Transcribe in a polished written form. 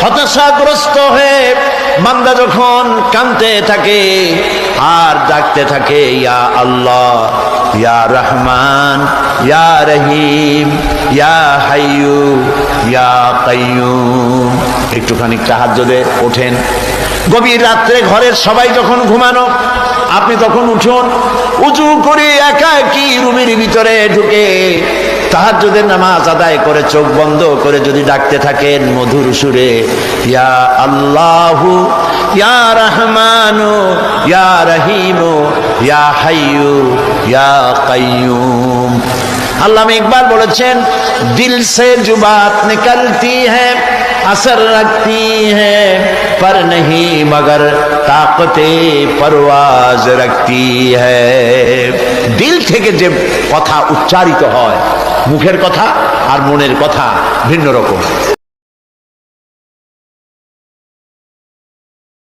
হতাশাগ্রস্ত হয়ে বান্দা যখন কাঁদতে থাকে আর ডাকতে থাকে, ইয়া আল্লাহ, ইয়া রহমান, ইয়া রহিম, ইয়া হাইয়ু, ইয়া কাইয়ুম। একটুখানি তাহাজ্জুদে ওঠেন, গভীর রাত্রে ঘরের সবাই যখন ঘুমানো, আপনি তখন উঠুন, উজু করে একা একই রুমের ভিতরে ঢুকে তাহাজ্জুদের নামাজ আদায় করে চোখ বন্ধ করে যদি ডাকতে থাকেন মধুর সুরে, ইয়া আল্লাহু, ইয়া রহমানু, ইয়া রহিমু, ইয়া হাইয়ু, ইয়া কাইয়ুম। আল্লামা ইকবাল বলেছেন, দিল সে जो बात निकलती है असर रखती है पर नहीं मगर ताकते परवाज रखती है। দিল থেকে যে কথা উচ্চারিত হয়, মুখের কথা আর মনের কথা ভিন্ন রকম।